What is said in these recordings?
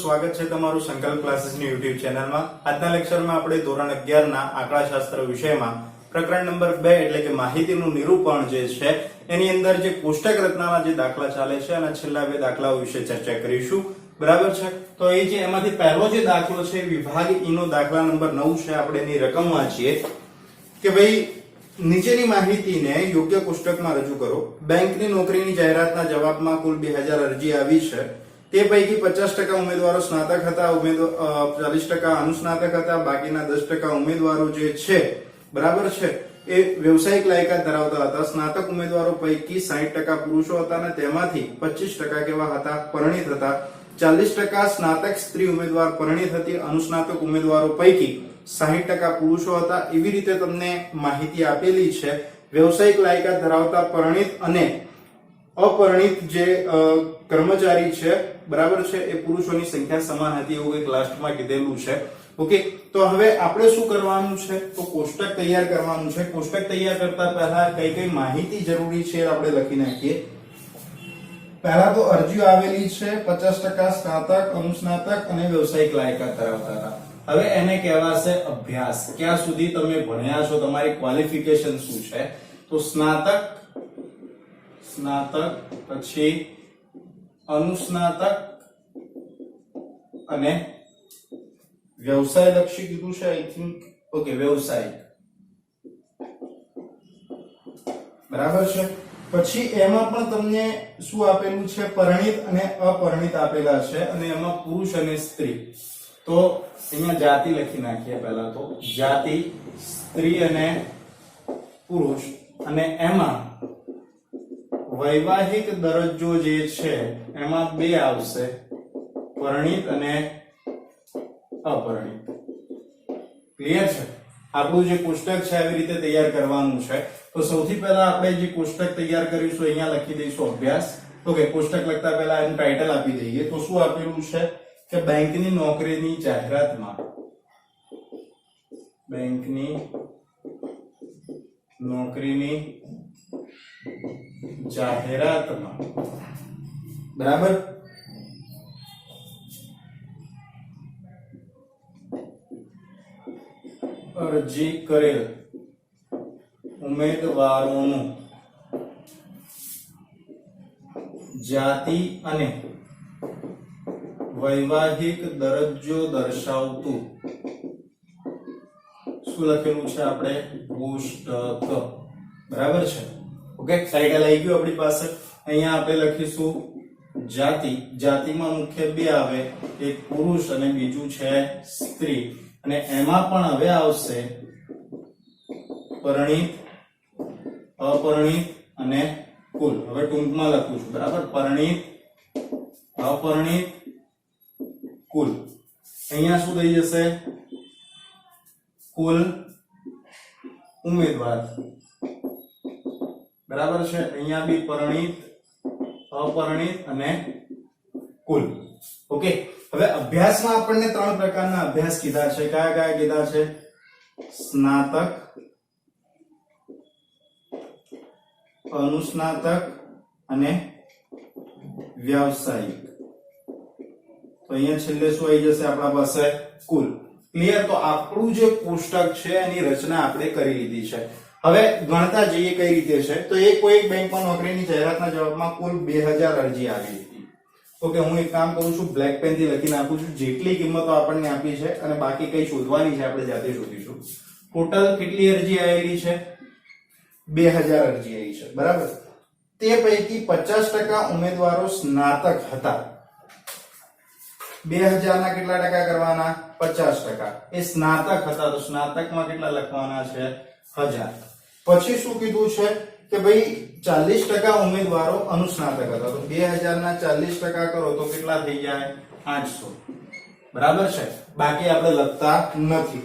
સ્વાગત છે તમારું સંકલ્પ ક્લાસીસની YouTube ચેનલમાં। આજના લેક્ચરમાં આપણે ધોરણ 11 ના આંકડાશાસ્ત્ર વિષયમાં પ્રકરણ નંબર 2 એટલે કે માહિતીનું નિરૂપણ જે છે એની અંદર જે કોષ્ટક રચનાના જે દાખલા ચાલે છે અને છેલ્લા બે દાખલાઓ વિશે ચર્ચા કરીશું। બરાબર છે। તો એ જે એમાંથી પહેલો જે દાખલો છે વિભાગ ઈ નો દાખલા નંબર 9 છે। આપણે એની રકમ વાંચીએ કે ભાઈ નીચેની માહિતીને યોગ્ય કોષ્ટકમાં રજૂ કરો। બેંકની નોકરીની જાહેરાતના જવાબમાં કુલ 2000 અરજી આવી છે। તે પૈકી 50% ઉમેદવારો સ્નાતક હતા, 40% અનુસ્નાતક હતા, બાકીના 10% ઉમેદવારો જે છે બરાબર છે એ વ્યવસાયિક લાયકાત ધરાવતા હતા। સ્નાતક ઉમેદવારો પૈકી 60% પુરુષો હતા અને તેમાંથી 25% કેવા હતા? પરિણીત હતા। 40% સ્નાતક સ્ત્રી ઉમેદવાર પરિણીત હતી। અનુસ્નાતક ઉમેદવારો પૈકી 60% પુરુષો હતા। એવી રીતે તમને માહિતી આપેલી છે। વ્યવસાયિક લાયકાત ધરાવતા પરિણીત અને અપરિણીત જે કર્મચારી છે બરાબર છે એ પુરુષોની સંખ્યા સમાન હતી એવું એક લાસ્ટમાં કીધેલું છે। ઓકે, તો હવે આપણે શું કરવાનું છે? તો કોષ્ટક તૈયાર કરવાનું છે। કોષ્ટક તૈયાર કરતા પહેલા કઈ કઈ માહિતી જરૂરી છે આપણે લખી નાખીએ। પહેલા તો અરજીઓ આવેલી છે 50% સ્નાતક, અનુસ્નાતક અને વ્યવસાયિક લાયકાત ધરાવતા હતા। હવે એને કહેવાશે અભ્યાસ। ક્યાં સુધી તમે ભણ્યા છો, તમારી ક્વોલિફિકેશન શું છે? તો સ્નાતક પછી અનુસ્નાતક અને વ્યવસાય લક્ષી કીધું છે આઈ થિંક। ઓકે, વ્યવસાયિક બરાબર છે। પછી એમાં પણ તમને શું આપેલું છે? પરિણીત અને અપરિણીત આપેલા છે અને એમાં પુરુષ અને સ્ત્રી। તો અહીંયા જાતિ લખી નાખીએ। પહેલા તો જાતિ સ્ત્રી અને પુરુષ અને એમાં વૈવાહિક દરજ્જો જે છે એમાં બે આવશે, પરિણીત અને અપરિણીત। ક્લિયર છે? આપણું જે કોષ્ટક છે આવી રીતે તૈયાર કરવાનું છે। તો સૌથી પહેલા આપણે જે કોષ્ટક તૈયાર કરીશું અહીંયા લખી દઈશું અભ્યાસ। ઓકે, કોષ્ટક લખતા પહેલા એનું ટાઇટલ આપી દઈએ। તો શું આપેલું છે કે બેંકની નોકરીની જાહેરાતમાં, બેંકની નોકરીની જાહેરાતમાં બરાબર અરજી કરેલ ઉમેદવારોનું જાતિ અને વૈવાહિક દરજ્જો દર્શાવતું શું લખેલું છે આપણે? કોષ્ટક। બરાબર છે? ઓકે, ટાઇટલ આવી ગયું આપણી પાસે। અહીંયા આપણે લખીશું જાતિ। જાતિમાં મુખ્ય બે આવે, એક પુરુષ અને બીજું છે સ્ત્રી। અને એમાં પણ હવે આવશે પરિણીત, અપરિણીત અને કુલ। હવે ટૂંકમાં લખું છું બરાબર? પરિણીત, અપરિણીત, કુલ। અહીંયા શું થઈ જશે? કુલ ઉમેદવાર બરાબર છે। અહીંયા બી પરિણીત, અપરિણીત અને કુલ। ઓકે, હવે અભ્યાસમાં આપણને ત્રણ પ્રકારના અભ્યાસ કીધા છે। કયા કયા કીધા છે? સ્નાતક, અનુસ્નાતક અને વ્યાવસાયિક। તો અહીંયા છેલ્લે શું આવી જશે આપણા પાસે? કુલ। ક્લિયર? તો આપણું જે કોષ્ટક છે એની રચના આપણે કરી લીધી છે। હવે ગણતા જઈએ કઈ રીતે છે। તો કોઈ એક બેંકમાં નોકરીની જાહેરાતના જવાબમાં કુલ 2000 અરજી આવી હતી। ઓકે, હું એક કામ કરું છું, બ્લેક પેન થી લખી નાખું છું જેટલી કિંમતો આપણને આપી છે અને બાકી કઈ શોધવાની છે આપણે જાતે શોધીશું। ટોટલ કેટલી અરજી આવેલી છે? 2000 અરજી આવી છે બરાબર। તે પૈકી 50% ઉમેદવારો સ્નાતક હતા। 2000 ના કેટલા ટકા કરવાના? 50%। એ સ્નાતક હતા તો સ્નાતકમાં કેટલા લખવાના છે? 1000। પછી શું કીધું છે કે ભાઈ 40% ઉમેદવારો અનુસ્નાતક હતા। તો 2000 ના 40% કરો તો કેટલા થઈ જાય? 800। બરાબર છે? બાકી આપણે લખતા નથી।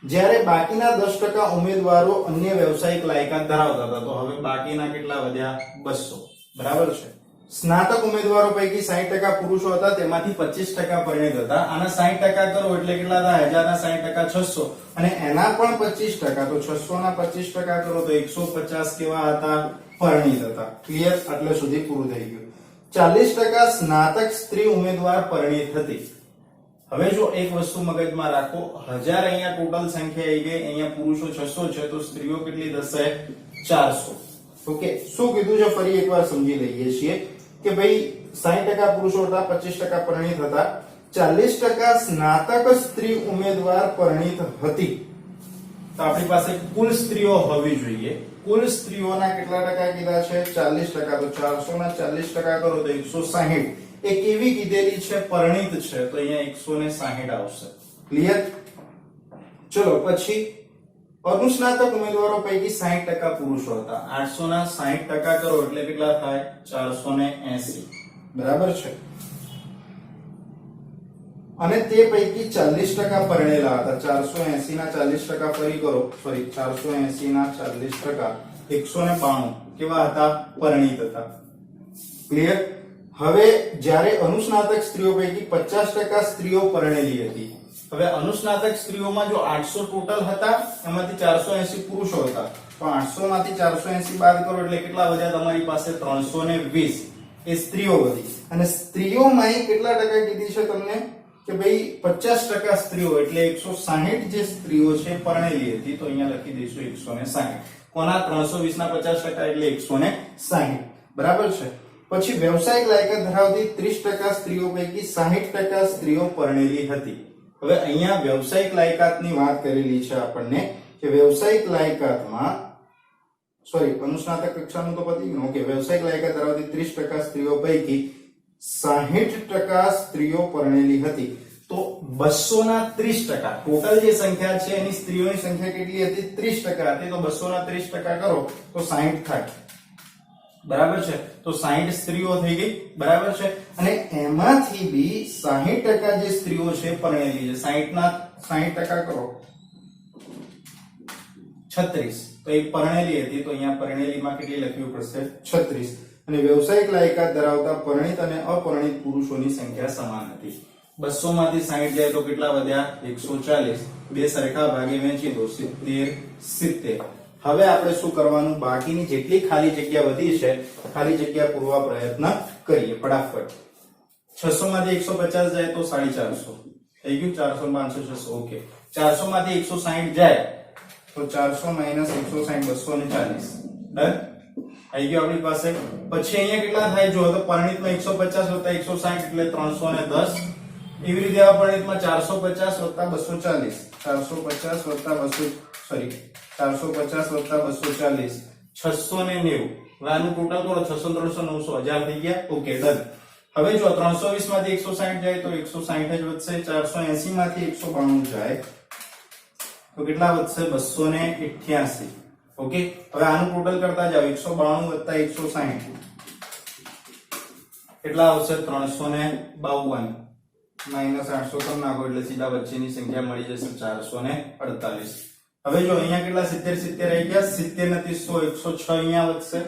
જ્યારે બાકીના 10% ઉમેદવારો અન્ય વ્યવસાયિક લાયકાત ધરાવતા હતા। તો હવે બાકીના કેટલા વધ્યા? 200। બરાબર છે? સ્નાતક ઉમેદવારો પૈકી 60% પુરુષો હતા, તેમાંથી 25% પરિણીત હતા। આના 60% કરો એટલે કેટલા થાય? 1000 ના 60% 600 અને એના પણ 25%। તો 600 ના 25% કરો તો 150 કેવા હતા? પરિણીત હતા। ક્લિયર? આટલે સુધી પૂરું થઈ ગયું। 40% સ્નાતક સ્ત્રી ઉમેદવાર પરિણીત હતી। હવે જો એક વસ્તુ મગજમાં રાખો, 1000 અહીંયા ટોટલ સંખ્યા આવી ગઈ, અહીંયા પુરુષો 600 છે, તો સ્ત્રીઓ કેટલી થશે? 400. ઓકે, શું કીધું છે ફરી એકવાર સમજી લઈએ છીએ કે ભાઈ 60% પુરુષો હતા, 25% પરિણીત હતા, 40% સ્નાતક સ્ત્રી ઉમેદવાર પરિણીત હતી. તો આપણી પાસે કુલ સ્ત્રીઓ હોવી જોઈએ. કુલ સ્ત્રીઓના કેટલા ટકા કીધા છે? 40%. તો 400 ના 40% કરો તો 160. એ કેવી કીધેલી છે? પરિણીત છે, તો અહીંયા 160 આવશે. ક્લિયર? ચલો પછી અનુસ્નાતક ઉમેદવારો પૈકી 60% પુરુષો હતા. 800 ના 60% કરો એટલે કેટલા થાય? 480. બરાબર છે. અને તે પૈકી 40% પરણેલા હતા. 480 ના 40% ફરી કરો, સોરી 480 ના 40% 192 કેવા હતા? પરિણીત હતા. ક્લિયર? હવે જ્યારે અનુસ્નાતક સ્ત્રીઓ પૈકી 50% સ્ત્રીઓ પરણેલી હતી. હવે અનુસ્નાતક સ્ત્રીઓમાં જો 800 ટોટલ હતા, એમાંથી 480 પુરુષો હતા, તો 800 માંથી 480 બાદ કરો એટલે કેટલા વધ્યા તમારી પાસે? 320. એ સ્ત્રીઓ વધી. અને સ્ત્રીઓમાં કેટલા ટકા કીધી છે તમને કે ભાઈ 50% સ્ત્રીઓ એટલે 160 જે સ્ત્રીઓ છે પરણેલી હતી, તો અહીંયા લખી દઈશું 160. કોના? 320 ના 50% એટલે 160. બરાબર છે. પછી વ્યવસાયિક લાયકાત ધરાવતી 30% સ્ત્રીઓ પૈકી 60% સ્ત્રીઓ પરણેલી હતી. હવે અહીંયા વ્યવસાયિક લાયકાતની વાત કરેલી છે આપણને કે વ્યવસાયિક લાયકાતમાં, સોરી અનુસ્નાતક કક્ષાનું તો પતી ગયું. ઓકે, વ્યવસાયિક લાયકાત ધરાવતી 30% સ્ત્રીઓ પૈકી 60% સ્ત્રીઓ પરણેલી હતી. તો 200 ના 30%, ટોટલ જે સંખ્યા છે એની સ્ત્રીઓની સંખ્યા કેટલી હતી? 30% હતી. તો 200 ના 30% કરો તો 60 થાય. બરાબર છે. તો 60 સ્ત્રીઓ થઈ ગઈ. બરાબર છે. અને એમાંથી બી 60% જે સ્ત્રીઓ છે પરણેલી છે. 60 ના 60% કરો 36. તો એ પરણેલી હતી, તો અહીંયા પરણેલીમાં કેટલી લખવી પડશે? 36. અને વ્યવસાયિક લાયકાત ધરાવતા પરિણીત અને અપરિણીત પુરુષોની સંખ્યા સમાન હતી. 200 માંથી 60 જાય તો કેટલા વધ્યા? 140. બે સરખા ભાગે વહેંચી દો, 70 70. હવે આપણે શું કરવાનું? બાકીની જેટલી ખાલી જગ્યા વધી છે, ખાલી જગ્યા પૂરવા પ્રયત્ન કરીએ ફટાફટ. 600 માંથી 150 જાય તો 450 થઈ ગયું. 400 500 600. ઓકે, 400 માંથી 160 જાય તો 400 માઈનસ 160 240. ડન આવી ગયો આપણી પાસે. પછી અહીંયા કેટલા થાય? જો તો પરિણીતમાં 150 વત્તા 160 એટલે 310. એવી રીતે આ પરિણીતમાં 450 વત્તા 240, 450 વત્તા 200, સોરી 450 વત્તા 240 690. હવે આનું ટોટલ કરો 600 300 900 1000 થઈ ગયા. Okay, done. હવે જો 320 માંથી 160 જાય તો 160 જ વધશે. 480 માંથી 192 જાય તો કેટલા વધશે? 288. ઓકે, હવે આનું ટોટલ કરતા જાઓ. 192 વત્તા 160 કેટલા આવશે? 352 માઈનસ 800 કમ નાખો એટલે સીધા વચ્ચેની સંખ્યા મળી જશે 448. હવે જો અહીંયા કેટલા 70 આવી ગયા? 70 નથી 100, 106 અહીંયા વધશે.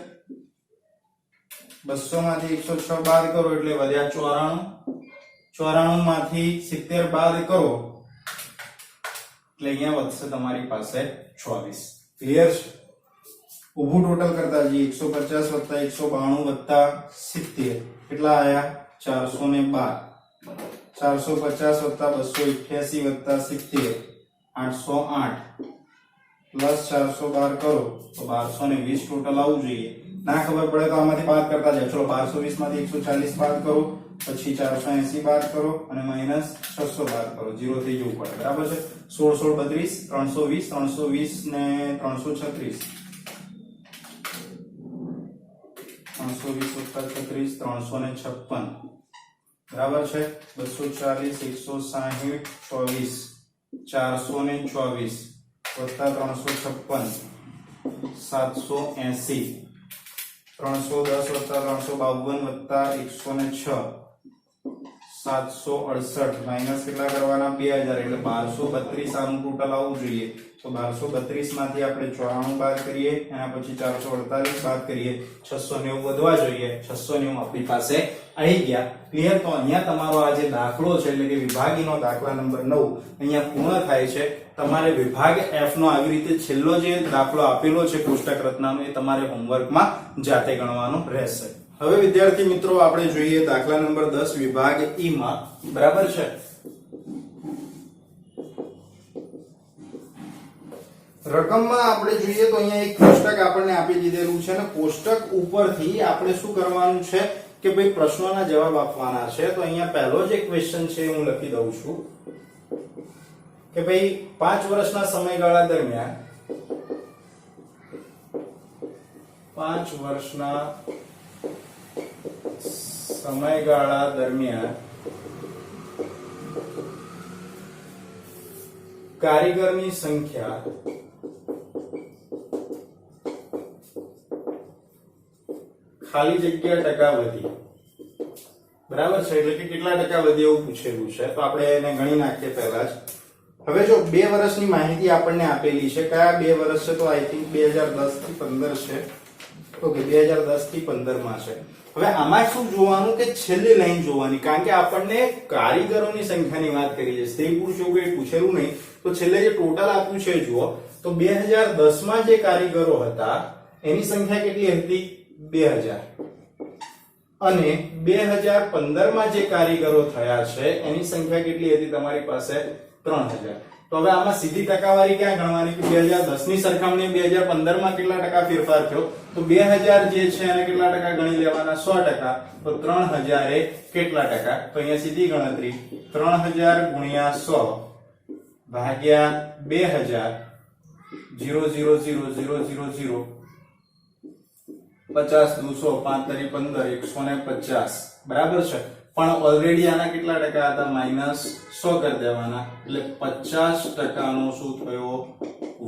200 માંથી 106 બાદ કરો એટલે વધ્યા 94. 94 માંથી 70 બાદ કરો એટલે અહીંયા વધશે તમારી પાસે 24. ક્લિયર છે? ઊભું ટોટલ કરતા જઈએ. 150 વત્તા 192 વત્તા 70 કેટલા આયા? 412. 450 વત્તા 288 વત્તા 70 808 પ્લસ 412 કરો તો 1220 ટોટલ આવવું જોઈએ. ના ખબર પડે તો આમાંથી બાદ કરતા જાઓ. ચલો 1220 માંથી 140 બાદ કરો, પછી 480 બાદ કરો અને માઈનસ 600 બાદ કરો. 0 થઈ જવું પડે. બરાબર છે. 16 16 32 320 ને 336 320 વત્તા 36 356. બરાબર છે. 240 160 24 424 વત્તા 356 780 310 વત્તા 352 વત્તા 106 768 માઈનસ કેટલા કરવાના? 2000 એટલે 1232 આનું ટોટલ આવવું જોઈએ. તો 1232 માંથી આપણે 94 બાદ કરીએ, એના પછી 448 બાદ કરીએ, 690 વધવા જોઈએ. 690 આપણી પાસે આવી ગયા. ક્લિયર? તો અહીંયા તમારો આ જે દાખલો છે એટલે કે વિભાગીનો દાખલા નંબર 9 અહીંયા પૂર્ણ થાય છે. તમારે વિભાગ F નો આવી રીતે છેલ્લો જે દાખલો આપેલો છે કોષ્ટક રચનાનો એ તમારે હોમવર્કમાં જાતે ગણવાનો રહેશે. હવે વિદ્યાર્થી મિત્રો આપણે જોઈએ દાખલા નંબર 10 વિભાગ E માં. બરાબર છે. રકમમાં આપણે જોઈએ તો અહીંયા એક કોષ્ટક આપણને આપી દીધેલું છે અને કોષ્ટક ઉપરથી આપણે શું કરવાનું છે કે ભાઈ પ્રશ્નોના જવાબ આપવાના છે. તો અહીંયા પહેલો જે ક્વેશ્ચન છે હું લખી દઉં છું કે ભાઈ 5 વર્ષના સમયગાળા દરમિયાન 5 વર્ષના સમયગાળા દરમિયાન કારીગરની સંખ્યા ખાલી જગ્યા ટકા વધી. બરાબર છે, એટલે કે કેટલા ટકા વધી એવું પૂછેલું છે. તો આપણે એને ગણી નાખીએ પહેલા જ. હવે જો 2 વર્ષની માહિતી આપણને આપેલી છે. કયા 2 વર્ષ છે? તો આઈ થિંક 2010 થી 15 છે. ઓકે, 2010 થી 15 માં છે. હવે આમાં શું જોવાનું કે છેલ્લી લાઈન જોવાની, કારણ કે આપણને કારીગરોની સંખ્યાની વાત કરી છે. સ્ત્રી પુરુષ એવું કંઈ પૂછેલું નહીં. તો છેલ્લે જે ટોટલ આપ્યું છે જુઓ તો 2010 માં જે કારીગરો હતા એની સંખ્યા કેટલી હતી? 2000. અને 2015 માં જે કારીગરો થયા છે એની સંખ્યા કેટલી હતી તમારી પાસે? 3000. તો હવે આમાં સીધી ટકાવારી ક્યાં ગણવાની કે 2010 ની સરખામણીએ 2015 માં કેટલા ટકા ફેરફાર થયો? તો 2000 જે છે એને કેટલા ટકા ગણી લેવાના? 100%. તો 3000 એ કેટલા ટકા? તો અહીંયા સીધી ગણતરી 3000 ગુણ્યા 100 ભાગ્યા 2000 0 0 0 0 0 0 50 200 5 તરી 15 150. બરાબર છે, પણ ઓલરેડી આના કેટલા ટકા હતા? -100 કરી દેવાના. એટલે 50% નો શું થયો?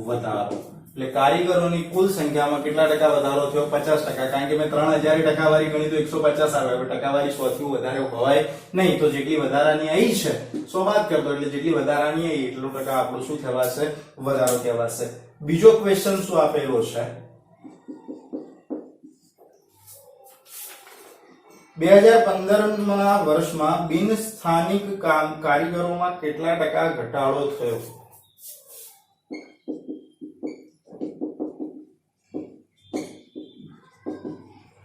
વધારો. એટલે કારીગરોની કુલ સંખ્યામાં કેટલા ટકા વધારો થયો? 50%. કારણ કે મેં 3000 ટકાવારી ગણી તો 150 આવે. હવે ટકાવારી 100 થી વધારે હોય નહીં. તો જેટલી વધારાની આવી છે 100 બાદ કરતો એટલે જેટલી વધારાની આવી એટલો ટકા આપણો શું કહેવાશે? વધારો કહેવાશે. બીજો ક્વેશ્ચન શું આપેલો છે? 2015 ના વર્ષમાં બિન સ્થાનિક કારીગરોમાં કેટલા ટકા ઘટાડો થયો?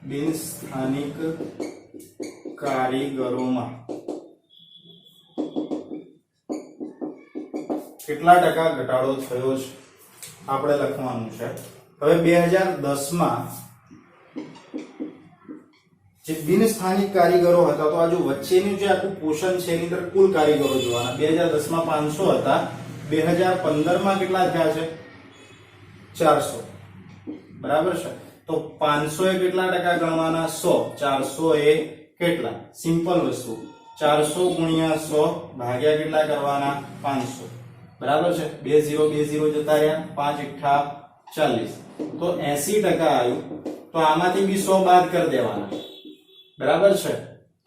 બિન સ્થાનિક કારીગરોમાં કેટલા ટકા ઘટાડો થયો છે આપણે લખવાનું છે. હવે 2010 માં જે બિન સ્થાનિક કારીગરો હતા તો આ જો વચ્ચેનું જે આખું પોર્શન છે એની અંદર કુલ કારીગરો જોવાના. 2010 માં 500 હતા. 2015 માં કેટલા થયા છે? 400. બરાબર છે, તો 500 એ કેટલા ટકા ગણવાના? 100. 400 એ કેટલા? સિમ્પલ વસ્તુ 400 ગુણ્યા 100 ભાગ્યા કેટલા કરવાના? 500. બરાબર છે, 2 0 2 0 જતા રહ્યા. 5 × 40 તો 80% આવ્યું. તો આમાંથી બી 100 બાદ કરી દેવાના. બરાબર છે,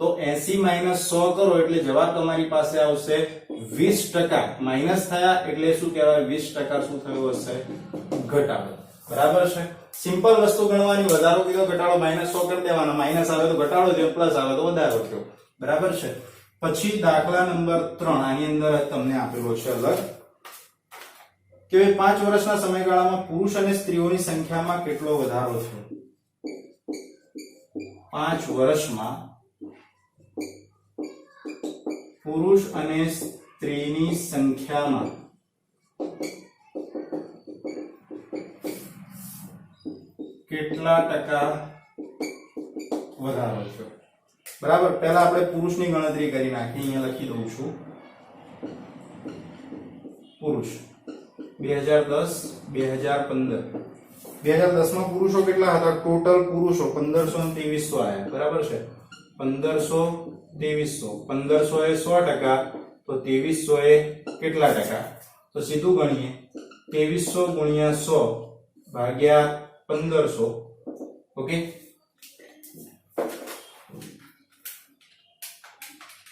તો 80 - 100 કરો એટલે જવાબ તમારી પાસે આવશે 20%. માઈનસ થયા એટલે શું કહેવાય? 20% શું થયો હશે? ઘટાડો. બરાબર છે, સિમ્પલ વસ્તુ ગણવાની. વધારો કીધો, ઘટાડો -100 કરી દેવાના. માઈનસ આવે તો ઘટાડો થયો, પ્લસ આવે તો વધારો થયો. બરાબર છે. પછી દાખલા નંબર 3 આની અંદર તમને આપેલો છે અલગ કે 5 વર્ષના સમયગાળામાં પુરુષ અને સ્ત્રીઓની સંખ્યામાં કેટલો વધારો થયો? 5 વર્ષમાં પુરુષ અને સ્ત્રીની સંખ્યામાં કેટલા ટકા વધારો થયો? બરાબર, પહેલા આપણે પુરુષની ગણતરી કરી નાખી. અહીંયા લખી દઉં છું. પુરુષ 2010 2015. 2010 માં પુરુષો કેટલા હતા? ટોટલ પુરુષો 1500 અને 2300 આયા. બરાબર છે, 1500 2300. 1500 એ 100%. તો 2300 એ કેટલા ટકા? તો સીધું ગણીએ 2300 ગુણ્યા 100 ભાગ્યા 1500. ઓકે,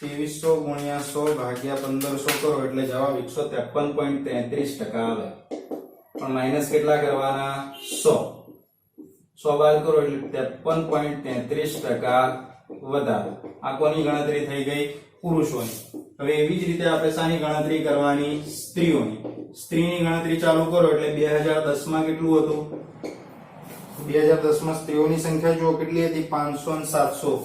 2300 ગુણ્યા 100 ભાગ્યા 1500 કરો એટલે જવાબ 153.33% આવે. પણ માઈનસ કેટલા કરવાના? 100 બાદ કરો એટલે 53.33% વધારો. આ કોની ગણતરી થઈ ગઈ? પુરુષોની. હવે એવી જ રીતે આપણે શાની ગણતરી કરવાની? સ્ત્રીઓની. સ્ત્રીની ગણતરી ચાલુ કરો એટલે 2010 માં કેટલું હતું? 2010 માં સ્ત્રીઓની સંખ્યા જો કેટલી હતી? 500 અને 700.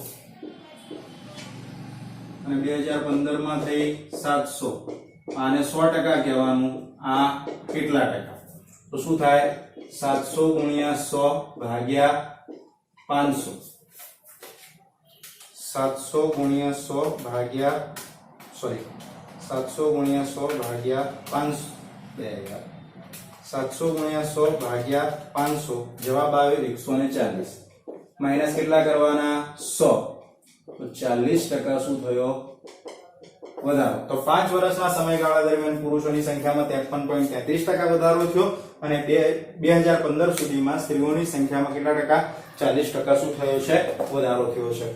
અને 2015 માં થઈ 700. આને 100% કહેવાનું. આ કેટલા ટકા? તો શું થાય 700 ગુણ્યા 100 ભાગ્યા 500 700 ગુણ્યા 100 ભાગ્યા 700 ગુણ્યા 100 ભાગ્યા 500 700 ગુણ્યા 100 ભાગ્યા 500 જવાબ આવે 140 માઈનસ કેટલા કરવાના 100 તો 40% શું થયો વધારો તો 5 વર્ષના સમયગાળા દરમિયાન પુરુષોની સંખ્યામાં 53.33% વધારો થયો અને 2015 સુધીમાં સ્ત્રીઓની સંખ્યામાં કેટલા ટકા 40% શું થયો છે વધારો થયો છે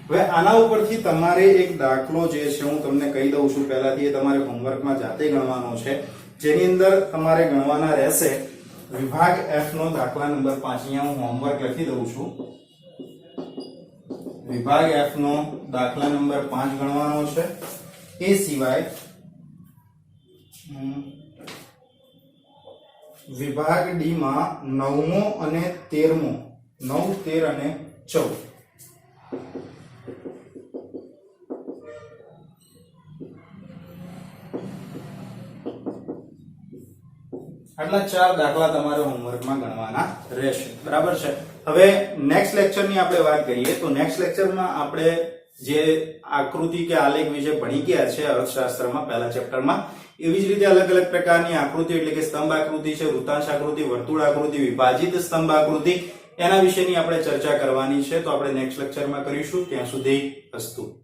હવે આના ઉપરથી તમારે એક દાખલો જે છે હું તમને કહી દઉં છું પહેલાથી એ તમારે હોમવર્કમાં જાતે ગણવાનો છે જેની અંદર તમારે ગણવાના રહેશે વિભાગ F નો દાખલા નંબર 5 અહીંયા હું હોમવર્ક લખી દઉં છું વિભાગ F નો દાખલા નંબર 5 ગણવાનો છે એ સિવાય વિભાગ D માં 9મો અને 13મો 9 13 અને 14 આટલા 4 દાખલા તમારે હોમવર્કમાં ગણવાના રહેશે બરાબર છે હવે નેક્સ્ટ લેક્ચરની આપણે વાત કરીએ તો નેક્સ્ટ લેક્ચરમાં આપણે જે આકૃતિ કે આલેખ વિશે ભણી ગયા છે અર્થશાસ્ત્રમાં પહેલા ચેપ્ટરમાં એવી જ રીતે અલગ અલગ પ્રકારની આકૃતિ એટલે કે સ્તંભ આકૃતિ છે વૃત્તાંશ આકૃતિ વર્તુળ આકૃતિ વિભાજિત સ્તંભ આકૃતિ એના વિશેની આપણે ચર્ચા કરવાની છે તો આપણે નેક્સ્ટ લેક્ચરમાં કરીશું ત્યાં સુધી અસ્તુ